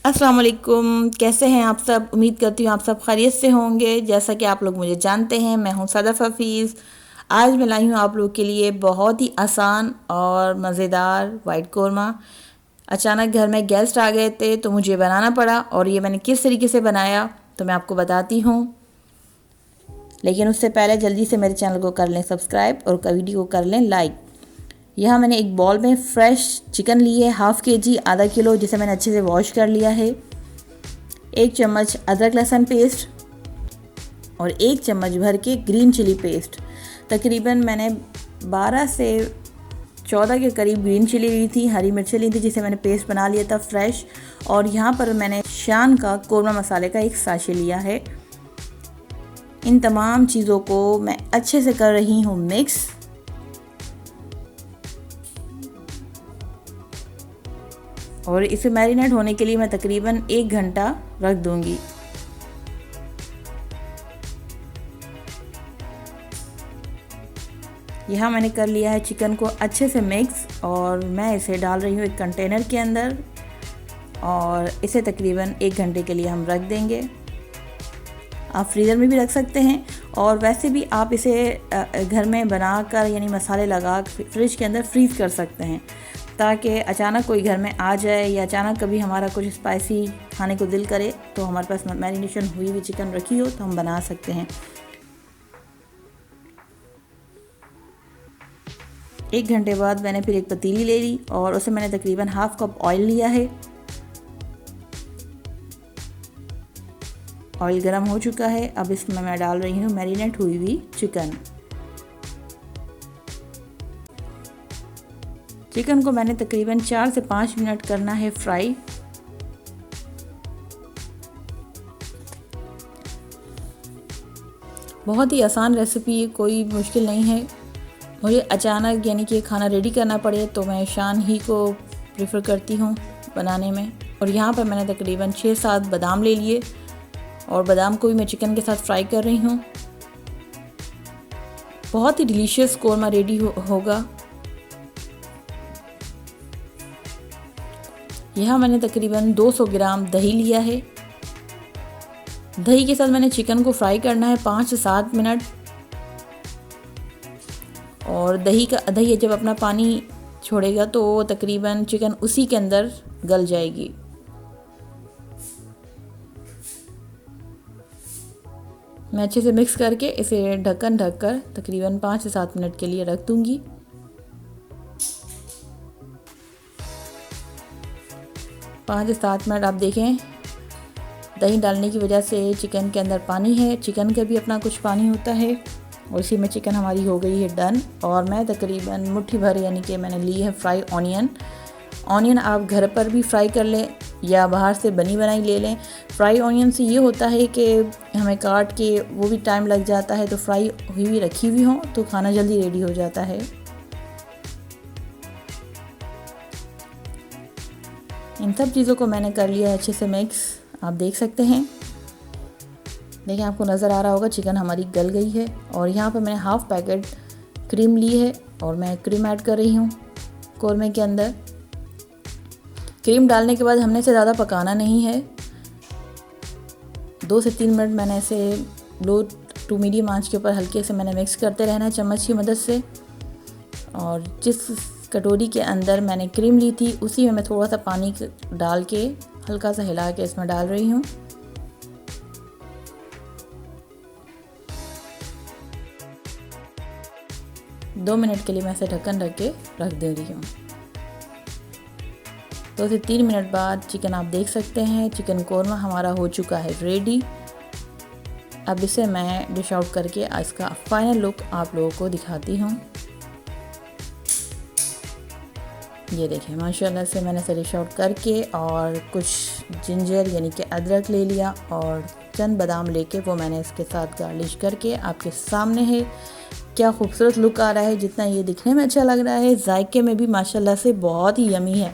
अस्सलाम वालेकुम, कैसे हैं आप सब। उम्मीद करती हूँ आप सब खैरियत से होंगे। जैसा कि आप लोग मुझे जानते हैं, मैं हूँ सदफ हफीज़। आज मैं लाई हूँ आप लोग के लिए बहुत ही आसान और मज़ेदार वाइट कोरमा। अचानक घर में गेस्ट आ गए थे तो मुझे बनाना पड़ा, और ये मैंने किस तरीके से बनाया तो मैं आपको बताती हूँ। लेकिन उससे पहले जल्दी से मेरे चैनल को कर लें सब्सक्राइब और वीडियो को कर लें लाइक। यहाँ मैंने एक बॉल में फ्रेश चिकन ली है, हाफ़ kg, आधा किलो, जिसे मैंने अच्छे से वॉश कर लिया है। 1 चम्मच अदरक लहसुन पेस्ट और 1 चम्मच भर के ग्रीन चिली पेस्ट। तकरीबन मैंने 12 से 14 के करीब ग्रीन चिली ली थी, हरी मिर्चें ली थी, जिसे मैंने पेस्ट बना लिया था फ्रेश। और यहाँ पर मैंने शान का कोरमा मसाले का एक साशे लिया है। इन तमाम चीज़ों को मैं अच्छे से कर रही हूँ मिक्स। और इसे मैरिनेट होने के लिए मैं तकरीबन 1 घंटा रख दूंगी। यहाँ मैंने कर लिया है चिकन को अच्छे से मिक्स, और मैं इसे डाल रही हूँ एक कंटेनर के अंदर, और इसे तकरीबन 1 घंटे के लिए हम रख देंगे। आप फ्रीज़र में भी रख सकते हैं, और वैसे भी आप इसे घर में बनाकर यानी मसाले लगा फ्रिज के अंदर फ्रीज़ कर सकते हैं, ताकि अचानक कोई घर में आ जाए या अचानक कभी हमारा कुछ स्पाइसी खाने को दिल करे तो हमारे पास मैरिनेशन हुई हुई चिकन रखी हो तो हम बना सकते हैं। 1 घंटे बाद मैंने फिर एक पतीली ले ली और उसे मैंने तकरीबन हाफ़ कप ऑयल लिया है। ऑयल गर्म हो चुका है, अब इसमें मैं डाल रही हूँ मैरिनेट हुई हुई चिकन। चिकन को मैंने तकरीबन 4 से 5 मिनट करना है फ्राई। बहुत ही आसान रेसिपी है, कोई मुश्किल नहीं है। मुझे अचानक यानी कि खाना रेडी करना पड़े तो मैं शान ही को प्रेफर करती हूँ बनाने में। और यहाँ पर मैंने तकरीबन 6-7 बादाम ले लिए, और बादाम को भी मैं चिकन के साथ फ्राई कर रही हूँ। बहुत ही डिलीशियस कोरमा रेडी होगा। यहाँ मैंने तकरीबन 200 ग्राम दही लिया है। दही के साथ मैंने चिकन को फ्राई करना है 5 से 7 मिनट, और दही जब अपना पानी छोड़ेगा तो तकरीबन चिकन उसी के अंदर गल जाएगी। मैं अच्छे से मिक्स करके इसे ढक्कन ढककर तकरीबन 5 से 7 मिनट के लिए रख दूंगी। 5 से 7 मिनट आप देखें, दही डालने की वजह से चिकन के अंदर पानी है, चिकन का भी अपना कुछ पानी होता है, और इसी में चिकन हमारी हो गई है डन। और मैं तकरीबन मुट्ठी भर यानी कि मैंने ली है फ्राई ऑनियन आप घर पर भी फ्राई कर लें या बाहर से बनी बनाई ले लें। फ्राई ऑनियन से ये होता है कि हमें काट के वो भी टाइम लग जाता है, तो फ्राई हुई हुई रखी हुई हो तो खाना जल्दी रेडी हो जाता है। इन सब चीज़ों को मैंने कर लिया है अच्छे से मिक्स। आप देख सकते हैं, देखिए आपको नज़र आ रहा होगा चिकन हमारी गल गई है। और यहाँ पर मैंने हाफ़ पैकेट क्रीम ली है, और मैं क्रीम ऐड कर रही हूँ कोरमे के अंदर। क्रीम डालने के बाद हमने इसे ज़्यादा पकाना नहीं है। 2 से 3 मिनट मैंने इसे लो टू मीडियम आंच के ऊपर हल्के से मैंने मिक्स करते रहना है चम्मच की मदद से। और जिस कटोरी के अंदर मैंने क्रीम ली थी उसी में मैं थोड़ा सा पानी डाल के हल्का सा हिला के इसमें डाल रही हूँ। दो मिनट के लिए मैं इसे ढक्कन ढक के रख दे रही हूँ। 2 से 3 मिनट बाद चिकन आप देख सकते हैं, चिकन कोरमा हमारा हो चुका है रेडी। अब इसे मैं डिश आउट करके इसका फाइनल लुक आप लोगों को दिखाती हूँ। ये देखें माशाल्लाह से मैंने इसे डिश आउट करके, और कुछ जिंजर यानी कि अदरक ले लिया और चंद बादाम लेके वो मैंने इसके साथ गार्निश करके आपके सामने है। क्या खूबसूरत लुक आ रहा है, जितना ये दिखने में अच्छा लग रहा है जायके में भी माशाल्लाह से बहुत ही यमी है।